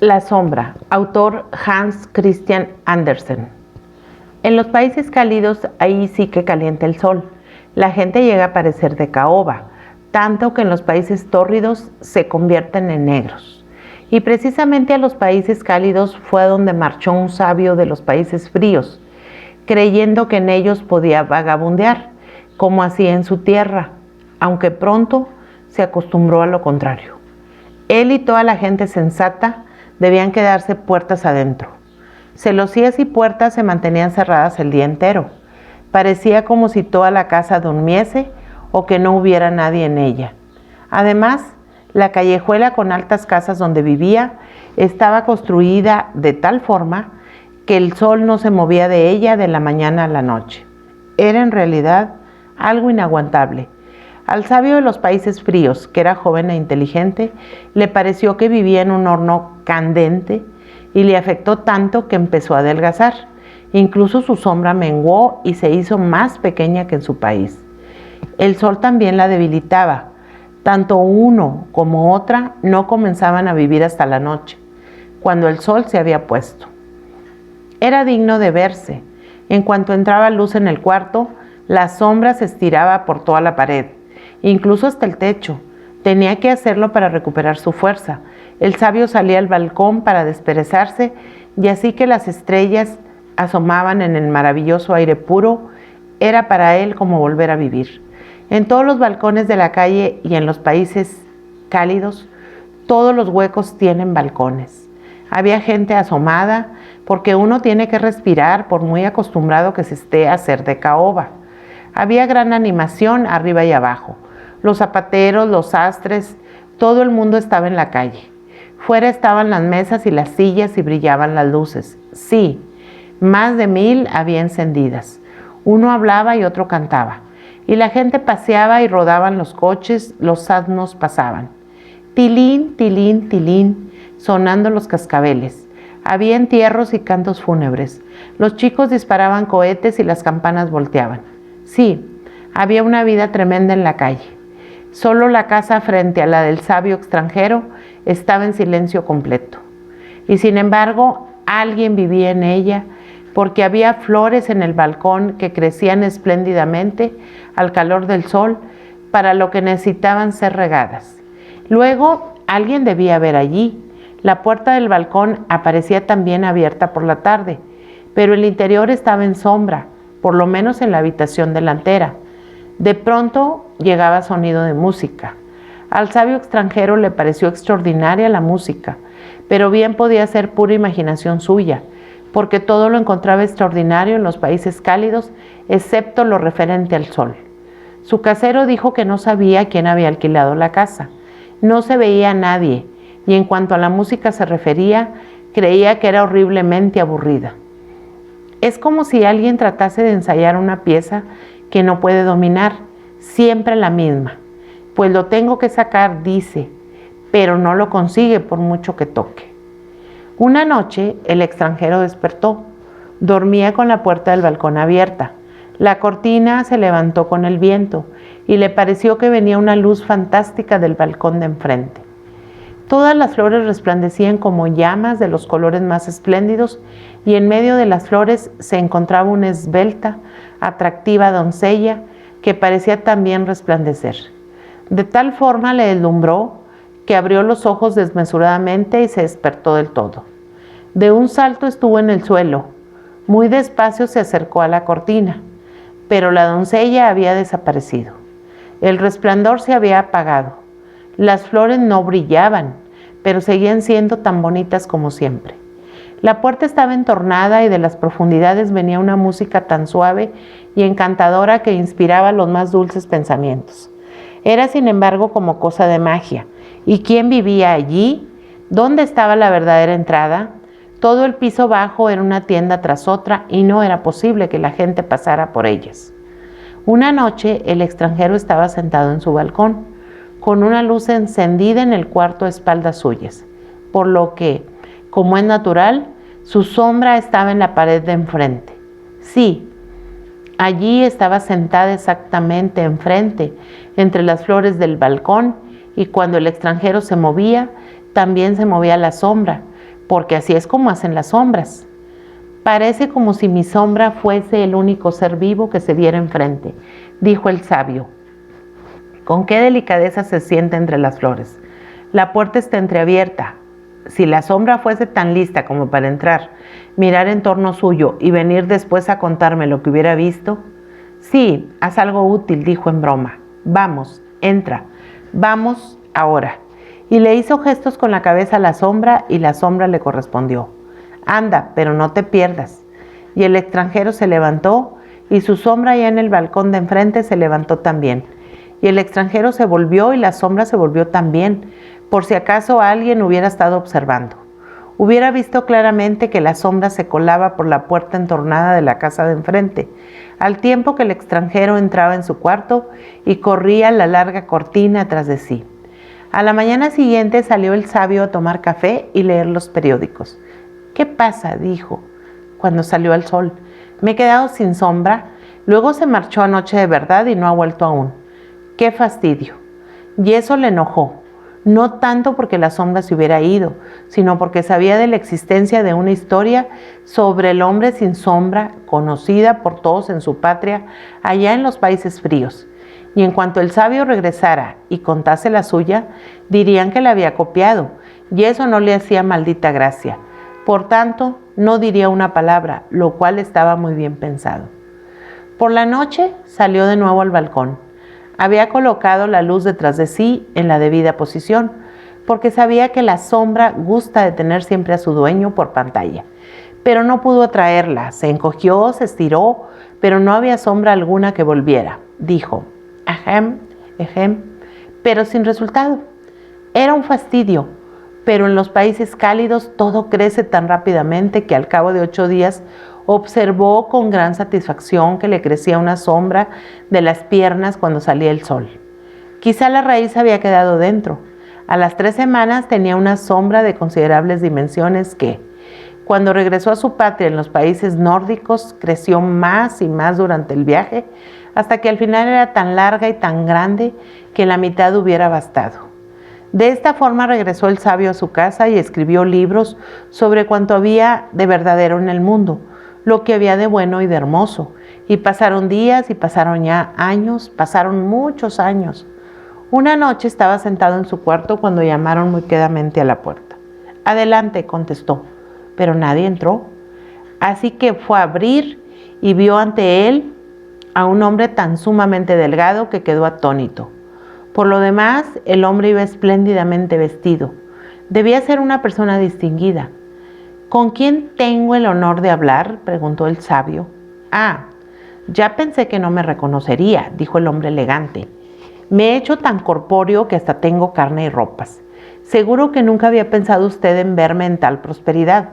La sombra, autor Hans Christian Andersen. En los países cálidos, ahí sí que calienta el sol. La gente llega a parecer de caoba, tanto que en los países tórridos se convierten en negros. Y precisamente a los países cálidos fue a donde marchó un sabio de los países fríos, creyendo que en ellos podía vagabundear, como hacía en su tierra, aunque pronto se acostumbró a lo contrario. Él y toda la gente sensata debían quedarse puertas adentro. Celosías y puertas se mantenían cerradas el día entero. Parecía como si toda la casa durmiese o que no hubiera nadie en ella. Además, la callejuela con altas casas donde vivía estaba construida de tal forma que el sol no se movía de ella de la mañana a la noche. Era en realidad algo inaguantable. Al sabio de los países fríos, que era joven e inteligente, le pareció que vivía en un horno candente y le afectó tanto que empezó a adelgazar. Incluso su sombra menguó y se hizo más pequeña que en su país. El sol también la debilitaba. Tanto uno como otra no comenzaban a vivir hasta la noche, cuando el sol se había puesto. Era digno de verse. En cuanto entraba luz en el cuarto, la sombra se estiraba por toda la pared, incluso hasta el techo. Tenía que hacerlo para recuperar su fuerza. El sabio salía al balcón para desperezarse, y así que las estrellas asomaban en el maravilloso aire puro, era para él como volver a vivir. En todos los balcones de la calle y en los países cálidos, todos los huecos tienen balcones. Había gente asomada, porque uno tiene que respirar por muy acostumbrado que se esté a ser de caoba. Había gran animación arriba y abajo. Los zapateros, los sastres, todo el mundo estaba en la calle. Fuera estaban las mesas y las sillas y brillaban las luces. Sí, más de 1000 había encendidas. Uno hablaba y otro cantaba. Y la gente paseaba y rodaban los coches, los asnos pasaban. Tilín, tilín, tilín, sonando los cascabeles. Había entierros y cantos fúnebres. Los chicos disparaban cohetes y las campanas volteaban. Sí, había una vida tremenda en la calle. Solo la casa frente a la del sabio extranjero estaba en silencio completo. Y sin embargo, alguien vivía en ella, porque había flores en el balcón que crecían espléndidamente al calor del sol para lo que necesitaban ser regadas. Luego, alguien debía haber allí. La puerta del balcón aparecía también abierta por la tarde, pero el interior estaba en sombra, por lo menos en la habitación delantera. De pronto llegaba sonido de música. Al sabio extranjero le pareció extraordinaria la música, pero bien podía ser pura imaginación suya, porque todo lo encontraba extraordinario en los países cálidos, excepto lo referente al sol. Su casero dijo que no sabía quién había alquilado la casa. No se veía a nadie, y en cuanto a la música se refería, creía que era horriblemente aburrida. Es como si alguien tratase de ensayar una pieza que no puede dominar, siempre la misma. Pues lo tengo que sacar, dice, pero no lo consigue por mucho que toque. Una noche el extranjero despertó. Dormía con la puerta del balcón abierta. La cortina se levantó con el viento y le pareció que venía una luz fantástica del balcón de enfrente. Todas las flores resplandecían como llamas de los colores más espléndidos, y en medio de las flores se encontraba una esbelta, atractiva doncella que parecía también resplandecer. De tal forma le deslumbró que abrió los ojos desmesuradamente y se despertó del todo. De un salto estuvo en el suelo. Muy despacio se acercó a la cortina, pero la doncella había desaparecido. El resplandor se había apagado. Las flores no brillaban, pero seguían siendo tan bonitas como siempre. La puerta estaba entornada y de las profundidades venía una música tan suave y encantadora que inspiraba los más dulces pensamientos. Era, sin embargo, como cosa de magia. ¿Y quién vivía allí? ¿Dónde estaba la verdadera entrada? Todo el piso bajo era una tienda tras otra y no era posible que la gente pasara por ellas. Una noche el extranjero estaba sentado en su balcón, con una luz encendida en el cuarto a espaldas suyas, por lo que, como es natural, su sombra estaba en la pared de enfrente. Sí, allí estaba sentada exactamente enfrente, entre las flores del balcón, y cuando el extranjero se movía, también se movía la sombra, porque así es como hacen las sombras. Parece como si mi sombra fuese el único ser vivo que se viera enfrente, dijo el sabio. Con qué delicadeza se sienta entre las flores. La puerta está entreabierta. Si la sombra fuese tan lista como para entrar, mirar en torno suyo y venir después a contarme lo que hubiera visto. Sí, haz algo útil, dijo en broma. Vamos, entra. Vamos ahora. Y le hizo gestos con la cabeza a la sombra y la sombra le correspondió. Anda, pero no te pierdas. Y el extranjero se levantó y su sombra ya en el balcón de enfrente se levantó también. Y el extranjero se volvió y la sombra se volvió también, por si acaso alguien hubiera estado observando. Hubiera visto claramente que la sombra se colaba por la puerta entornada de la casa de enfrente, al tiempo que el extranjero entraba en su cuarto y corría la larga cortina tras de sí. A la mañana siguiente salió el sabio a tomar café y leer los periódicos. ¿Qué pasa?, dijo, cuando salió al sol. Me he quedado sin sombra. Luego se marchó anoche de verdad y no ha vuelto aún. ¡Qué fastidio! Y eso le enojó. No tanto porque la sombra se hubiera ido, sino porque sabía de la existencia de una historia sobre el hombre sin sombra, conocida por todos en su patria, allá en los países fríos. Y en cuanto el sabio regresara y contase la suya, dirían que la había copiado, y eso no le hacía maldita gracia. Por tanto, no diría una palabra, lo cual estaba muy bien pensado. Por la noche salió de nuevo al balcón. Había colocado la luz detrás de sí en la debida posición, porque sabía que la sombra gusta de tener siempre a su dueño por pantalla. Pero no pudo atraerla, se encogió, se estiró, pero no había sombra alguna que volviera. Dijo, ajem, pero sin resultado. Era un fastidio, pero en los países cálidos todo crece tan rápidamente que al cabo de 8 días observó con gran satisfacción que le crecía una sombra de las piernas cuando salía el sol. Quizá la raíz había quedado dentro. A las 3 semanas tenía una sombra de considerables dimensiones que, cuando regresó a su patria en los países nórdicos, creció más y más durante el viaje, hasta que al final era tan larga y tan grande que la mitad hubiera bastado. De esta forma regresó el sabio a su casa y escribió libros sobre cuanto había de verdadero en el mundo, lo que había de bueno y de hermoso. Y pasaron días y pasaron ya años, pasaron muchos años. Una noche estaba sentado en su cuarto cuando llamaron muy quedamente a la puerta. Adelante, contestó, pero nadie entró. Así que fue a abrir y vio ante él a un hombre tan sumamente delgado que quedó atónito. Por lo demás, el hombre iba espléndidamente vestido. Debía ser una persona distinguida. ¿Con quién tengo el honor de hablar?, preguntó el sabio. Ah, ya pensé que no me reconocería, dijo el hombre elegante. Me he hecho tan corpóreo que hasta tengo carne y ropas. Seguro que nunca había pensado usted en verme en tal prosperidad.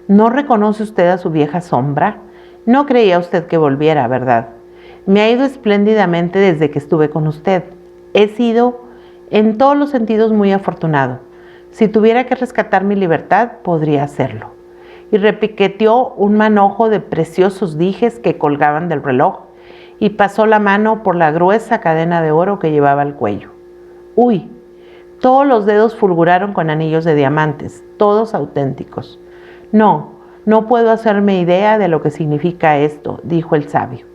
¿No reconoce usted a su vieja sombra? No creía usted que volviera, ¿verdad? Me ha ido espléndidamente desde que estuve con usted. He sido en todos los sentidos muy afortunado. Si tuviera que rescatar mi libertad, podría hacerlo. Y repiqueteó un manojo de preciosos dijes que colgaban del reloj y pasó la mano por la gruesa cadena de oro que llevaba al cuello. ¡Uy! Todos los dedos fulguraron con anillos de diamantes, todos auténticos. No puedo hacerme idea de lo que significa esto, dijo el sabio.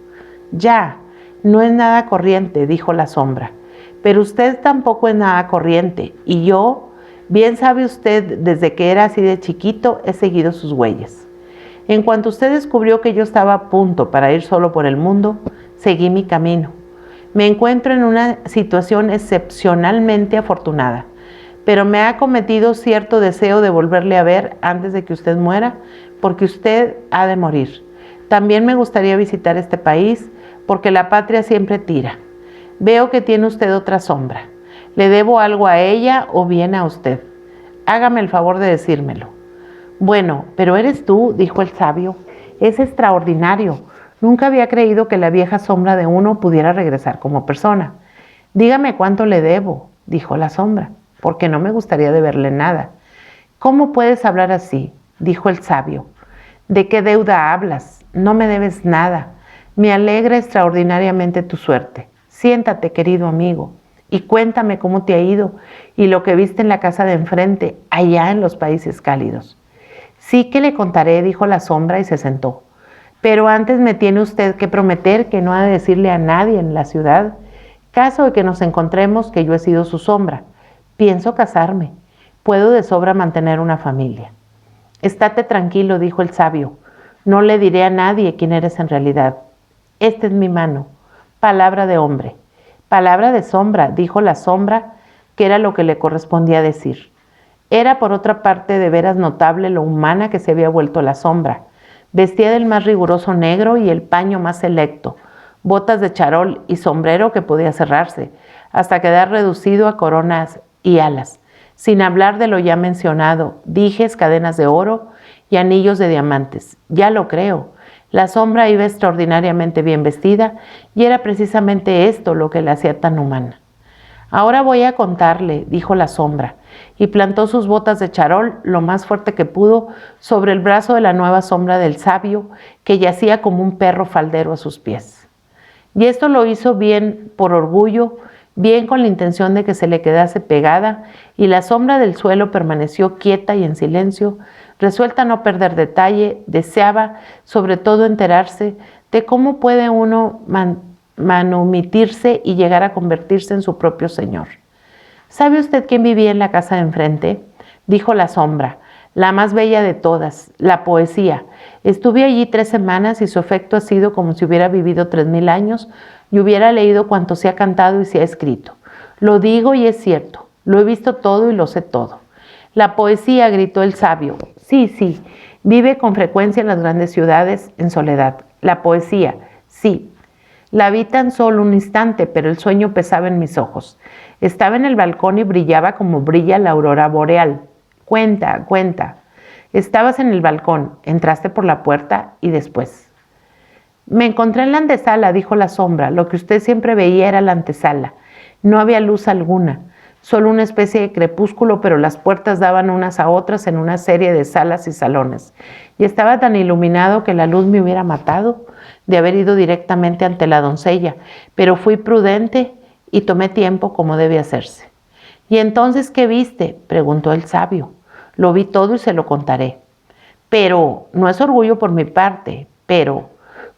Ya, no es nada corriente, dijo la sombra. Pero usted tampoco es nada corriente, y yo, bien sabe usted, desde que era así de chiquito, he seguido sus huellas. En cuanto usted descubrió que yo estaba a punto para ir solo por el mundo, seguí mi camino. Me encuentro en una situación excepcionalmente afortunada, pero me ha acometido cierto deseo de volverle a ver antes de que usted muera, porque usted ha de morir. También me gustaría visitar este país, porque la patria siempre tira. Veo que tiene usted otra sombra. ¿Le debo algo a ella o bien a usted? Hágame el favor de decírmelo. Bueno, pero eres tú, dijo el sabio. Es extraordinario. Nunca había creído que la vieja sombra de uno pudiera regresar como persona. Dígame cuánto le debo, dijo la sombra, porque no me gustaría deberle nada. ¿Cómo puedes hablar así?, dijo el sabio. ¿De qué deuda hablas? No me debes nada. Me alegra extraordinariamente tu suerte. Siéntate, querido amigo, y cuéntame cómo te ha ido y lo que viste en la casa de enfrente, allá en los países cálidos. Sí que le contaré, dijo la sombra y se sentó. Pero antes me tiene usted que prometer que no ha de decirle a nadie en la ciudad, caso de que nos encontremos, que yo he sido su sombra. Pienso casarme. Puedo de sobra mantener una familia. Estate tranquilo, dijo el sabio. No le diré a nadie quién eres en realidad. Esta es mi mano. Palabra de hombre. Palabra de sombra, dijo la sombra, que era lo que le correspondía decir. Era por otra parte de veras notable lo humana que se había vuelto la sombra. Vestía del más riguroso negro y el paño más selecto, botas de charol y sombrero que podía cerrarse, hasta quedar reducido a coronas y alas, sin hablar de lo ya mencionado, dijes, cadenas de oro y anillos de diamantes. Ya lo creo. La sombra iba extraordinariamente bien vestida y era precisamente esto lo que la hacía tan humana. Ahora voy a contarle, dijo la sombra, y plantó sus botas de charol lo más fuerte que pudo sobre el brazo de la nueva sombra del sabio, que yacía como un perro faldero a sus pies. Y esto lo hizo bien por orgullo, bien con la intención de que se le quedase pegada, y la sombra del suelo permaneció quieta y en silencio, resuelta a no perder detalle. Deseaba sobre todo enterarse de cómo puede uno manumitirse y llegar a convertirse en su propio señor. ¿Sabe usted quién vivía en la casa de enfrente? Dijo la sombra, la más bella de todas, la poesía. Estuve allí 3 semanas y su efecto ha sido como si hubiera vivido 3000 años y hubiera leído cuanto se ha cantado y se ha escrito. Lo digo y es cierto, lo he visto todo y lo sé todo. La poesía, gritó el sabio. Sí, sí, vive con frecuencia en las grandes ciudades en soledad. La poesía, sí. La vi tan solo un instante, pero el sueño pesaba en mis ojos. Estaba en el balcón y brillaba como brilla la aurora boreal. Cuenta, cuenta. Estabas en el balcón, entraste por la puerta y después. Me encontré en la antesala, dijo la sombra. Lo que usted siempre veía era la antesala. No había luz alguna, solo una especie de crepúsculo, pero las puertas daban unas a otras en una serie de salas y salones. Y estaba tan iluminado que la luz me hubiera matado de haber ido directamente ante la doncella, pero fui prudente y tomé tiempo como debe hacerse. ¿Y entonces qué viste?, preguntó el sabio. Lo vi todo y se lo contaré. Pero, no es orgullo por mi parte, pero,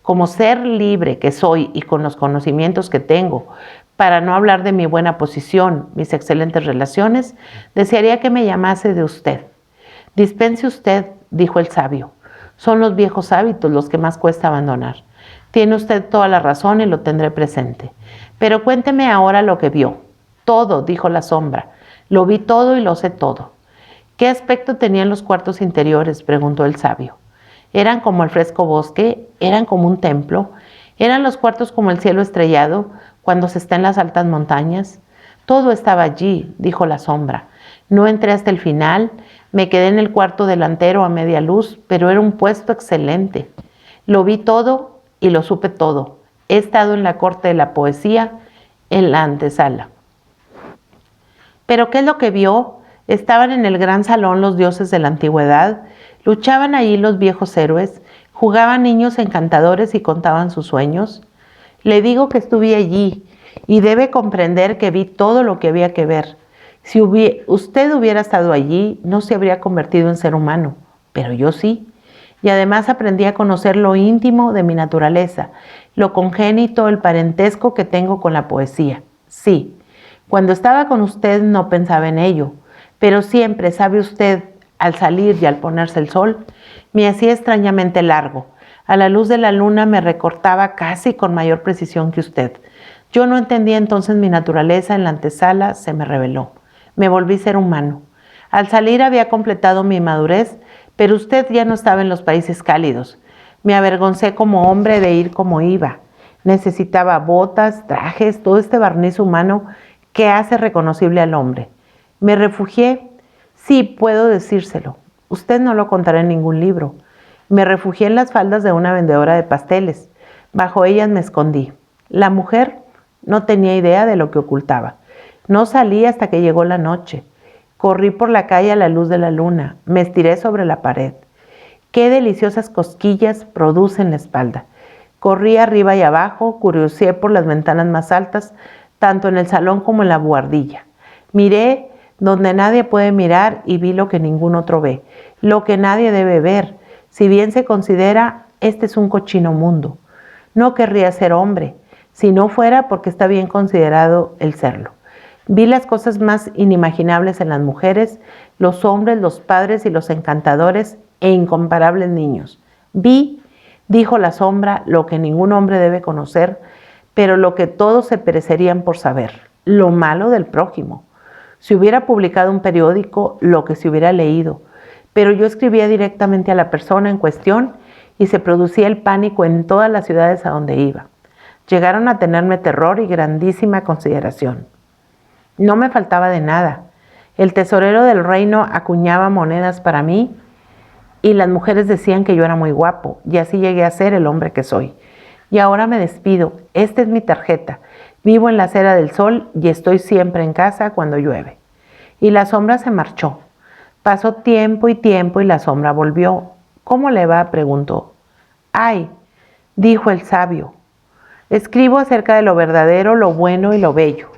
como ser libre que soy y con los conocimientos que tengo, para no hablar de mi buena posición, mis excelentes relaciones, desearía que me llamase de usted. Dispense usted, dijo el sabio. Son los viejos hábitos los que más cuesta abandonar. Tiene usted toda la razón y lo tendré presente. Pero cuénteme ahora lo que vio. Todo, dijo la sombra. Lo vi todo y lo sé todo. ¿Qué aspecto tenían los cuartos interiores?, preguntó el sabio. ¿Eran como el fresco bosque? ¿Eran como un templo? ¿Eran los cuartos como el cielo estrellado cuando se está en las altas montañas? Todo estaba allí, dijo la sombra. No entré hasta el final, me quedé en el cuarto delantero a media luz, pero era un puesto excelente. Lo vi todo y lo supe todo. He estado en la corte de la poesía, en la antesala. ¿Pero qué es lo que vio? Estaban en el gran salón los dioses de la antigüedad, luchaban allí los viejos héroes, jugaban niños encantadores y contaban sus sueños. Le digo que estuve allí y debe comprender que vi todo lo que había que ver. Si usted hubiera estado allí, no se habría convertido en ser humano, pero yo sí. Y además aprendí a conocer lo íntimo de mi naturaleza, lo congénito, el parentesco que tengo con la poesía. Sí, cuando estaba con usted no pensaba en ello, pero siempre, sabe usted, al salir y al ponerse el sol, me hacía extrañamente largo. A la luz de la luna me recortaba casi con mayor precisión que usted. Yo no entendía entonces mi naturaleza, en la antesala se me reveló. Me volví ser humano. Al salir había completado mi madurez, pero usted ya no estaba en los países cálidos. Me avergoncé como hombre de ir como iba. Necesitaba botas, trajes, todo este barniz humano que hace reconocible al hombre. Me refugié, sí, puedo decírselo. Usted no lo contará en ningún libro. Me refugié en las faldas de una vendedora de pasteles. Bajo ellas me escondí. La mujer no tenía idea de lo que ocultaba. No salí hasta que llegó la noche. Corrí por la calle a la luz de la luna. Me estiré sobre la pared. Qué deliciosas cosquillas produce en la espalda. Corrí arriba y abajo, curioseé por las ventanas más altas, tanto en el salón como en la buhardilla. Miré donde nadie puede mirar, y vi lo que ningún otro ve, lo que nadie debe ver, si bien se considera este es un cochino mundo. No querría ser hombre, si no fuera porque está bien considerado el serlo. Vi las cosas más inimaginables en las mujeres, los hombres, los padres y los encantadores e incomparables niños. Vi, dijo la sombra, lo que ningún hombre debe conocer, pero lo que todos se perecerían por saber, lo malo del prójimo. Si hubiera publicado un periódico, lo que se hubiera leído, pero yo escribía directamente a la persona en cuestión y se producía el pánico en todas las ciudades a donde iba. Llegaron a tenerme terror y grandísima consideración. No me faltaba de nada. El tesorero del reino acuñaba monedas para mí y las mujeres decían que yo era muy guapo, y así llegué a ser el hombre que soy. Y ahora me despido. Esta es mi tarjeta. Vivo en la acera del sol y estoy siempre en casa cuando llueve. Y la sombra se marchó. Pasó tiempo y la sombra volvió. ¿Cómo le va?, preguntó. Ay, dijo el sabio. Escribo acerca de lo verdadero, lo bueno y lo bello,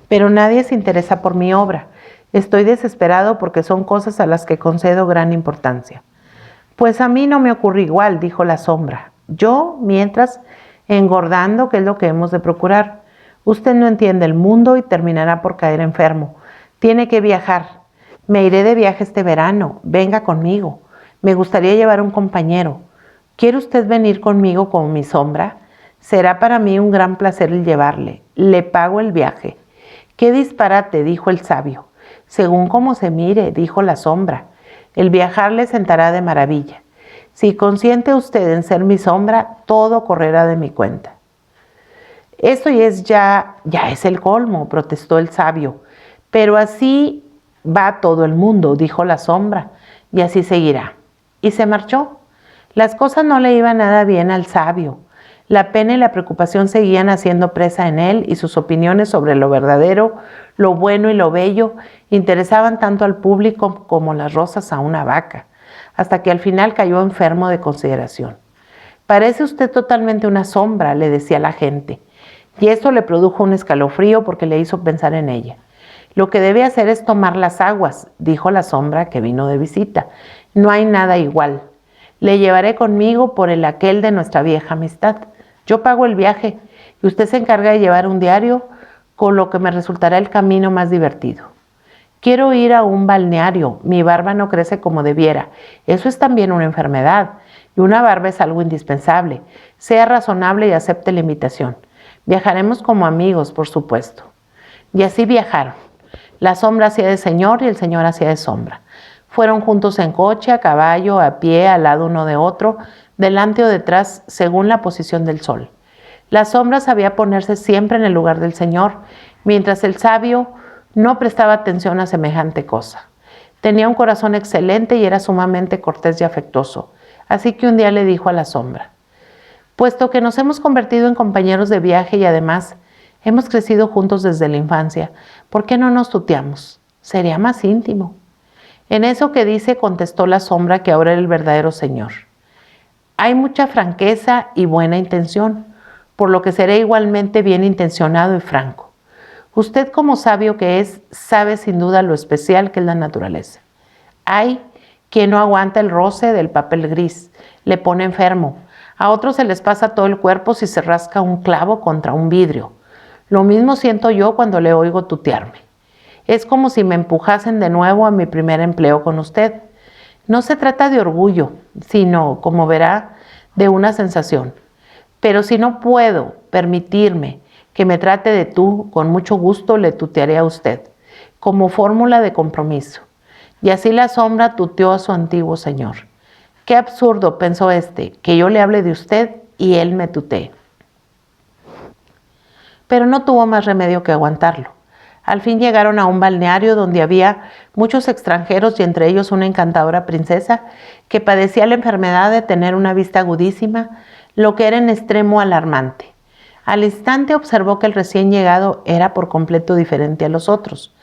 pero nadie se interesa por mi obra. Estoy desesperado porque son cosas a las que concedo gran importancia. Pues a mí no me ocurre igual, dijo la sombra. Yo, mientras, engordando, que es lo que hemos de procurar. Usted no entiende el mundo y terminará por caer enfermo. Tiene que viajar. Me iré de viaje este verano. Venga conmigo. Me gustaría llevar un compañero. ¿Quiere usted venir conmigo como mi sombra? Será para mí un gran placer el llevarle. Le pago el viaje. ¡Qué disparate!, dijo el sabio. Según cómo se mire, dijo la sombra. El viajar le sentará de maravilla. Si consiente usted en ser mi sombra, todo correrá de mi cuenta. Esto ya es el colmo, protestó el sabio. Pero así va todo el mundo, dijo la sombra, y así seguirá. Y se marchó. Las cosas no le iban nada bien al sabio. La pena y la preocupación seguían haciendo presa en él, y sus opiniones sobre lo verdadero, lo bueno y lo bello interesaban tanto al público como las rosas a una vaca, hasta que al final cayó enfermo de consideración. Parece usted totalmente una sombra, le decía la gente, y esto le produjo un escalofrío porque le hizo pensar en ella. Lo que debe hacer es tomar las aguas, dijo la sombra que vino de visita. No hay nada igual. Le llevaré conmigo por el aquel de nuestra vieja amistad. Yo pago el viaje y usted se encarga de llevar un diario, con lo que me resultará el camino más divertido. Quiero ir a un balneario. Mi barba no crece como debiera. Eso es también una enfermedad, y una barba es algo indispensable. Sea razonable y acepte la invitación. Viajaremos como amigos, por supuesto. Y así viajaron. La sombra hacía de señor y el señor hacía de sombra. Fueron juntos en coche, a caballo, a pie, al lado uno de otro, delante o detrás, según la posición del sol. La sombra sabía ponerse siempre en el lugar del señor, mientras el sabio no prestaba atención a semejante cosa. Tenía un corazón excelente y era sumamente cortés y afectuoso, así que un día le dijo a la sombra: puesto que nos hemos convertido en compañeros de viaje y además hemos crecido juntos desde la infancia, ¿por qué no nos tuteamos? Sería más íntimo. En eso que dice, contestó la sombra, que ahora era el verdadero señor. Hay mucha franqueza y buena intención, por lo que seré igualmente bien intencionado y franco. Usted, como sabio que es, sabe sin duda lo especial que es la naturaleza. Hay quien no aguanta el roce del papel gris, le pone enfermo. A otros se les pasa todo el cuerpo si se rasca un clavo contra un vidrio. Lo mismo siento yo cuando le oigo tutearme. Es como si me empujasen de nuevo a mi primer empleo con usted. No se trata de orgullo, sino, como verá, de una sensación. Pero si no puedo permitirme que me trate de tú, con mucho gusto le tutearé a usted, como fórmula de compromiso. Y así la sombra tuteó a su antiguo señor. Qué absurdo, pensó que yo le hable de usted y él me tutee. Pero no tuvo más remedio que aguantarlo. Al fin llegaron a un balneario donde había muchos extranjeros y entre ellos una encantadora princesa que padecía la enfermedad de tener una vista agudísima, lo que era en extremo alarmante. Al instante observó que el recién llegado era por completo diferente a los otros.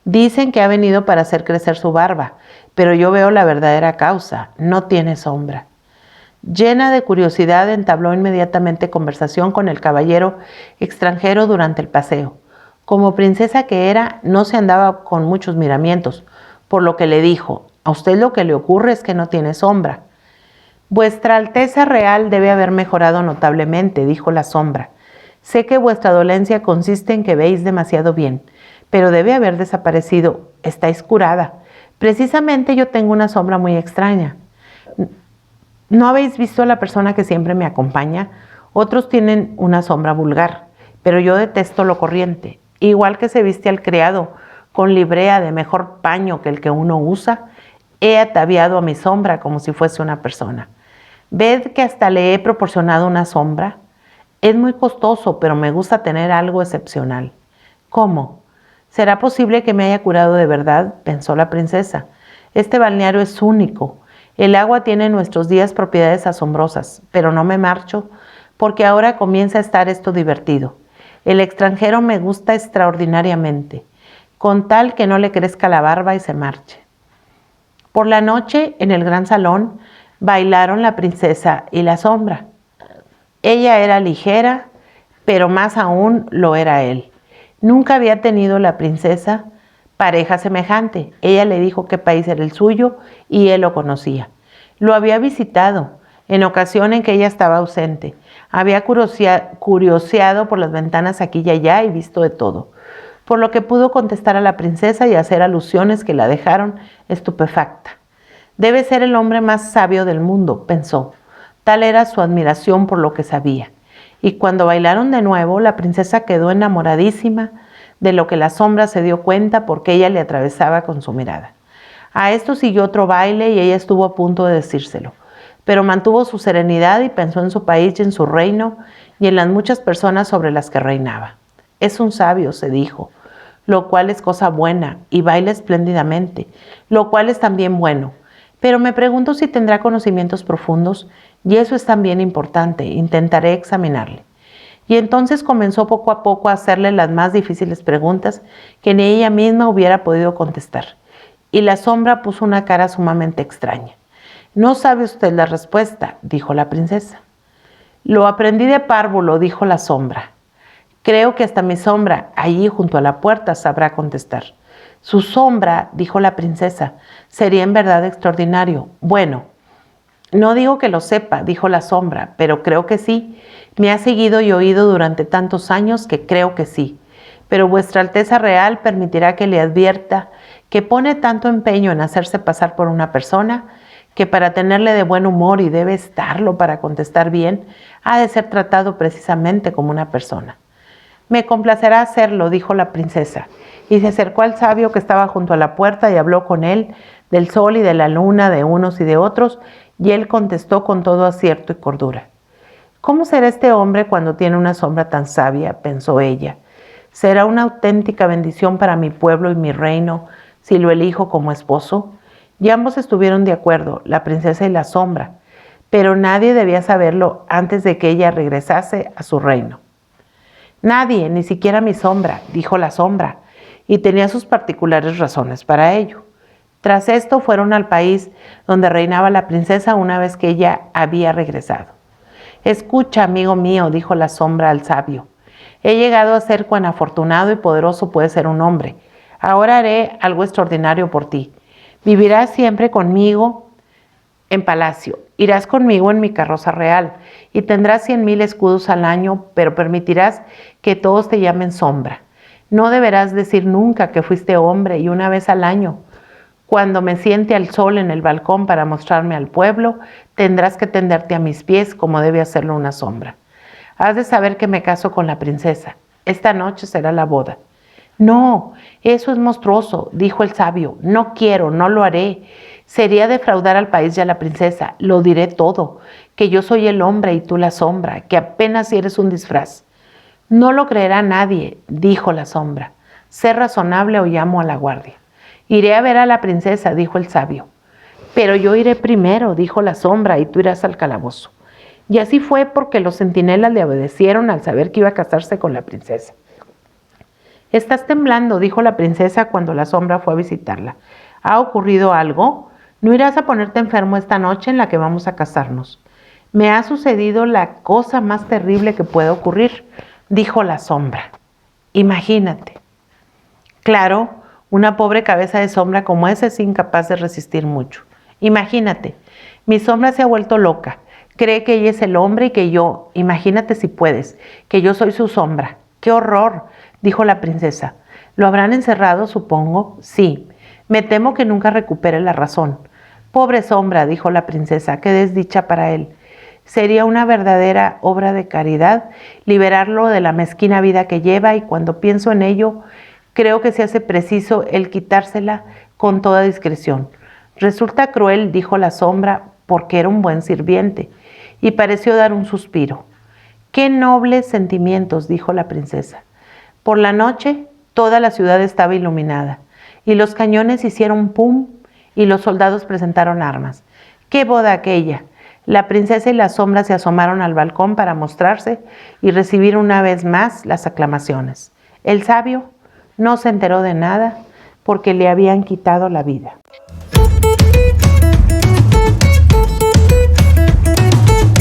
Dicen que ha venido para hacer crecer su barba, pero yo veo la verdadera causa: no tiene sombra. Llena de curiosidad, entabló inmediatamente conversación con el caballero extranjero durante el paseo. Como princesa que era, no se andaba con muchos miramientos, por lo que le dijo: a usted lo que le ocurre es que no tiene sombra. Vuestra Alteza Real debe haber mejorado notablemente, dijo la sombra. Sé que vuestra dolencia consiste en que veis demasiado bien, pero debe haber desaparecido. Estáis curada. Precisamente yo tengo una sombra muy extraña. ¿No habéis visto a la persona que siempre me acompaña? Otros tienen una sombra vulgar, pero yo detesto lo corriente. Igual que se viste al criado con librea de mejor paño que el que uno usa, he ataviado a mi sombra como si fuese una persona. ¿Ved que hasta le he proporcionado una sombra? Es muy costoso, pero me gusta tener algo excepcional. ¿Cómo? ¿Será posible que me haya curado de verdad?, pensó la princesa. Este balneario es único. El agua tiene en nuestros días propiedades asombrosas, pero no me marcho porque ahora comienza a estar esto divertido. El extranjero me gusta extraordinariamente, con tal que no le crezca la barba y se marche. Por la noche, en el gran salón, bailaron la princesa y la sombra. Ella era ligera, pero más aún lo era él. Nunca había tenido la princesa pareja semejante. Ella le dijo qué país era el suyo y él lo conocía. Lo había visitado en ocasión en que ella estaba ausente. Había curioseado por las ventanas aquí y allá y visto de todo, por lo que pudo contestar a la princesa y hacer alusiones que la dejaron estupefacta. Debe ser el hombre más sabio del mundo, pensó. Tal era su admiración por lo que sabía. Y cuando bailaron de nuevo, la princesa quedó enamoradísima de lo que la sombra se dio cuenta porque ella le atravesaba con su mirada. A esto siguió otro baile y ella estuvo a punto de decírselo, pero mantuvo su serenidad y pensó en su país y en su reino y en las muchas personas sobre las que reinaba. Es un sabio, se dijo, lo cual es cosa buena, y baila espléndidamente, lo cual es también bueno. Pero me pregunto si tendrá conocimientos profundos, y eso es también importante. Intentaré examinarle. Y entonces comenzó poco a poco a hacerle las más difíciles preguntas que ni ella misma hubiera podido contestar. Y la sombra puso una cara sumamente extraña. «No sabe usted la respuesta», dijo la princesa. «Lo aprendí de párvulo», dijo la sombra. «Creo que hasta mi sombra, allí junto a la puerta, sabrá contestar». «Su sombra», dijo la princesa, «sería en verdad extraordinario». «Bueno, no digo que lo sepa», dijo la sombra, «pero creo que sí. Me ha seguido y oído durante tantos años que creo que sí. Pero vuestra Alteza Real permitirá que le advierta que pone tanto empeño en hacerse pasar por una persona que para tenerle de buen humor, y debe estarlo para contestar bien, ha de ser tratado precisamente como una persona». «Me complacerá hacerlo», dijo la princesa, y se acercó al sabio que estaba junto a la puerta y habló con él del sol y de la luna, de unos y de otros, y él contestó con todo acierto y cordura. «¿Cómo será este hombre cuando tiene una sombra tan sabia?», pensó ella. «¿Será una auténtica bendición para mi pueblo y mi reino si lo elijo como esposo?». Y ambos estuvieron de acuerdo, la princesa y la sombra, pero nadie debía saberlo antes de que ella regresase a su reino. «Nadie, ni siquiera mi sombra», dijo la sombra, y tenía sus particulares razones para ello. Tras esto fueron al país donde reinaba la princesa una vez que ella había regresado. «Escucha, amigo mío», dijo la sombra al sabio. «He llegado a ser cuán afortunado y poderoso puede ser un hombre. Ahora haré algo extraordinario por ti. Vivirás siempre conmigo en palacio, irás conmigo en mi carroza real y tendrás 100,000 escudos al año, pero permitirás que todos te llamen sombra. No deberás decir nunca que fuiste hombre, y una vez al año, cuando me siente al sol en el balcón para mostrarme al pueblo, tendrás que tenderte a mis pies como debe hacerlo una sombra. Has de saber que me caso con la princesa. Esta noche será la boda». «No, eso es monstruoso», dijo el sabio. «No quiero, no lo haré. Sería defraudar al país y a la princesa. Lo diré todo, que yo soy el hombre y tú la sombra, que apenas eres un disfraz». «No lo creerá nadie», dijo la sombra. «Sé razonable o llamo a la guardia». «Iré a ver a la princesa», dijo el sabio. «Pero yo iré primero», dijo la sombra, «y tú irás al calabozo». Y así fue, porque los centinelas le obedecieron al saber que iba a casarse con la princesa. «Estás temblando», dijo la princesa cuando la sombra fue a visitarla. «¿Ha ocurrido algo? No irás a ponerte enfermo esta noche en la que vamos a casarnos». «Me ha sucedido la cosa más terrible que puede ocurrir», dijo la sombra. Imagínate. Claro, una pobre cabeza de sombra como esa es incapaz de resistir mucho. Imagínate, mi sombra se ha vuelto loca. Cree que ella es el hombre y que yo, imagínate si puedes, que yo soy su sombra. ¡Qué horror!, dijo la princesa. ¿Lo habrán encerrado, supongo? Sí. Me temo que nunca recupere la razón. Pobre sombra, dijo la princesa, qué desdicha para él. Sería una verdadera obra de caridad liberarlo de la mezquina vida que lleva, y cuando pienso en ello, creo que se hace preciso el quitársela con toda discreción. Resulta cruel, dijo la sombra, porque era un buen sirviente, y pareció dar un suspiro. ¡Qué nobles sentimientos!, dijo la princesa. Por la noche, toda la ciudad estaba iluminada, y los cañones hicieron pum, y los soldados presentaron armas. ¡Qué boda aquella! La princesa y la sombra se asomaron al balcón para mostrarse y recibir una vez más las aclamaciones. El sabio no se enteró de nada porque le habían quitado la vida.